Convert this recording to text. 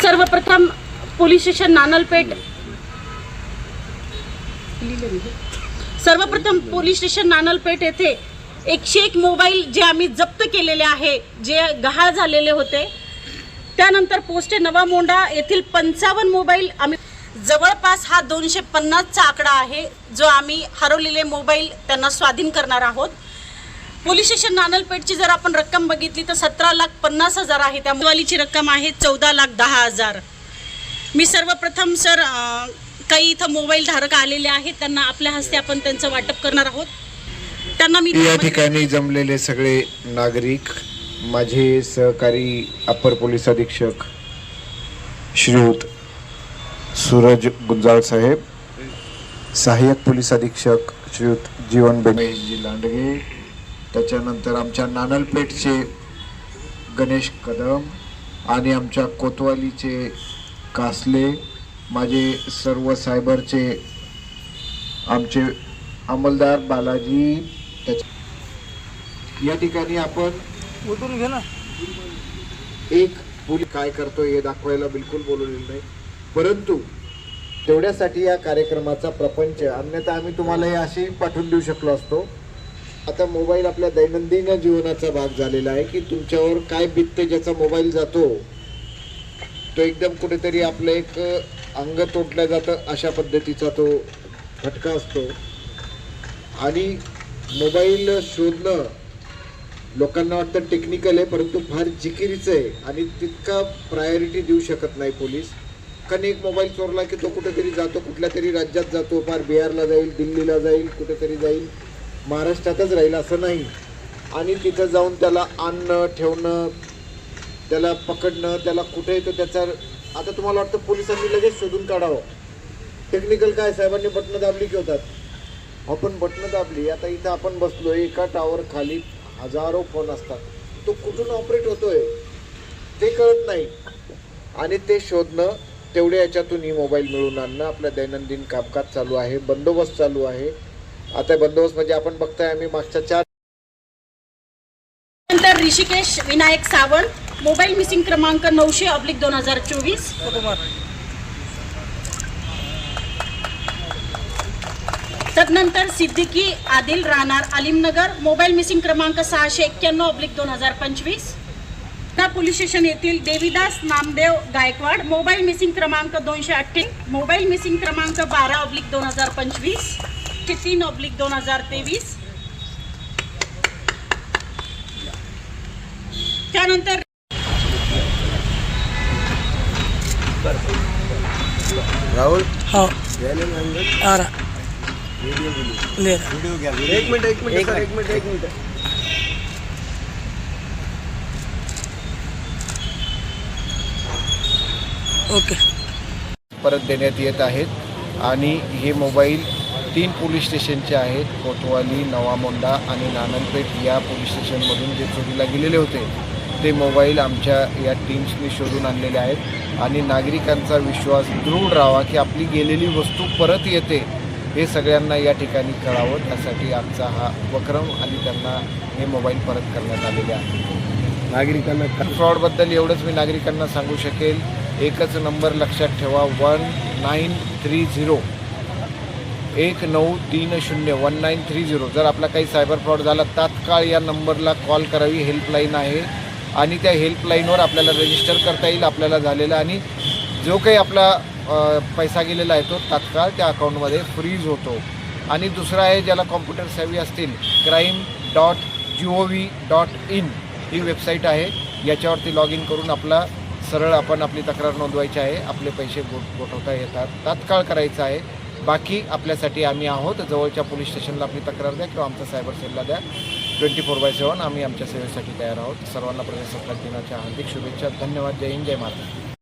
सर्वप्रथम police station Nanalpeth येथे 101 mobile जे आम्ही जप्त केलेले आहे, जे गहाळ झालेले होते. त्यानंतर पोस्टे नवा मोंढा येथील 55 मोबाईल आम्ही जवळपास हा 250चा आकडा आहे, जो आम्ही हरवलेले मोबाईल त्यांना स्वाधीन करणार आहोत. पोलीस स्टेशन नानलपेठची जर आपण रक्कम बघितली तर 17,50,000 आहे. त्या मोबाईलची रक्कम आहे 14,10,000. मी सर्वप्रथम सर काही इथं मोबाईल धारक आलेले आहेत, त्यांना आपल्या हस्ते आपण त्यांचं वाटप करणार आहोत. त्यांना मी या ठिकाणी जमलेले सगळे नागरिक, माझे सहकारी अपर पोलीस अधीक्षक श्रीयुत सूरज गुंजाळ साहेब, सहाय्यक पोलीस अधीक्षक श्रीयुत जीवन बेनेशजी लांडगे, त्याच्यानंतर आमच्या नानलपेठचे गणेश कदम आणि आमच्या कोतवालीचे कासले, माझे सर्व सायबरचे आमचे अंमलदार बालाजी. या ठिकाणी आपण उतरून घे ना. एक पोलीस काय करतोय हे दाखवायला बिलकुल बोलवलेलं नाही, परंतु तेवढ्यासाठी या कार्यक्रमाचा प्रपंच, अन्यथा आम्ही तुम्हाला हे असे पाठवून देऊ शकलो असतो. आता मोबाईल आपल्या दैनंदिन जीवनाचा भाग झालेला आहे की तुमच्यावर काय बितते, ज्याचा मोबाईल जातो तो एकदम कुठेतरी आपलं एक अंग तोडलं जातं, अशा पद्धतीचा तो फटका असतो. आणि मोबाईल शोधणं लोकांना वाटतं टेक्निकल आहे, परंतु फार जिकिरीचं आहे आणि तितका प्रायोरिटी देऊ शकत नाही पोलीस. कारण एक मोबाईल चोरला की तो कुठेतरी जातो, कुठल्या तरी राज्यात जातो, फार बिहारला जाईल, दिल्लीला जाईल, कुठेतरी जाईल, महाराष्ट्रातच राहील असं नाही. आणि तिथं जाऊन त्याला आणणं, ठेवणं, त्याला पकडणं, त्याला कुठे तो त्याचा, आता तुम्हाला वाटतं पोलिसांनी लगेच शोधून काढावं. टेक्निकल काय, साहेबांनी बटणं दाबली की होतात. आपण बटणं दाबली, आता इथं आपण बसलो, एका टावर खाली हजारो फोन असतात, तो कुठून ऑपरेट होतोय ते कळत नाही. आणि ते शोधणं, तेवढ्या याच्यातून ही मोबाईल मिळवून आणणं आपल्या दैनंदिन कामकाज चालू आहे. बंदोबस्त चालू आहे. आता बंदोबस्त म्हणजे आपण बघताय, आम्ही मागच्या 4 नंतर ऋषिकेश विनायक सावंत, मोबाईल मिसिंग क्रमांक 900/2024. तदनंतर सिद्दीकी आदिल राहणार अलीमनगर, मोबाईल मिसिंग क्रमांक 691/2025. त्या पोलीस स्टेशन येथील देवीदास नामदेव गायकवाड, मोबाईल मिसिंग क्रमांक 228, मोबाईल मिसिंग क्रमांक 12/2025 ते 3/2023. त्यानंतर राहुल हो वीडियो घ्या. एक मिनिट. ओके. परत देण्यात येत आहेत. आणि हे मोबाईल 3 पोलीस स्टेशनचे आहेत, कोतवाली, नवा मोंढा आणि नानलपेठ या पोलीस स्टेशनमधून जे चोरीला गेलेले होते ते मोबाईल आमच्या या टीम्सनी शोधून आणलेले आहेत. आणि नागरिकांचा विश्वास दृढ राहावा की आपली गेलेली वस्तू परत येते, हे सगळ्यांना या ठिकाणी कळावं, त्यासाठी आमचा हा उपक्रम आणि त्यांना हे मोबाईल परत करण्यात आलेले आहे. नागरिकांना फ्रॉडबद्दल एवढंच मी नागरिकांना सांगू शकेल, एकच नंबर लक्षात ठेवा, 1930 1930. जर आपला काही सायबर फ्रॉड झाला, तात्काळ या नंबरला कॉल करावी. हेल्पलाईन आहे आणि त्या हेल्पलाईनवर आपल्याला रजिस्टर करता येईल आपल्याला झालेला, आणि जो काही आपला पैसा गेलेला आहे तो तात्काळ त्या अकाउंटमध्ये फ्रीज होतो. आणि दुसरा आहे, ज्याला कॉम्प्युटर सेवी असतील, crime.gov.in ही वेबसाईट आहे, याच्यावरती लॉग इन करून आपला सरळ आपण आपली तक्रार नोंदवायची आहे. आपले पैसे गोठवता येतात, तात्काळ करायचं आहे. बाकी आपल्यासाठी आम्ही आहोत. जवळच्या पोलीस स्टेशनला आपली तक्रार द्या किंवा आमचा सायबर सेलला द्या. 24/7 आम्ही आमच्या सेवेसाठी तयार आहोत. सर्वांना प्रजासत्ताक दिनाच्या हार्दिक शुभेच्छा. धन्यवाद. जय हिंद, जय महाराष्ट्र.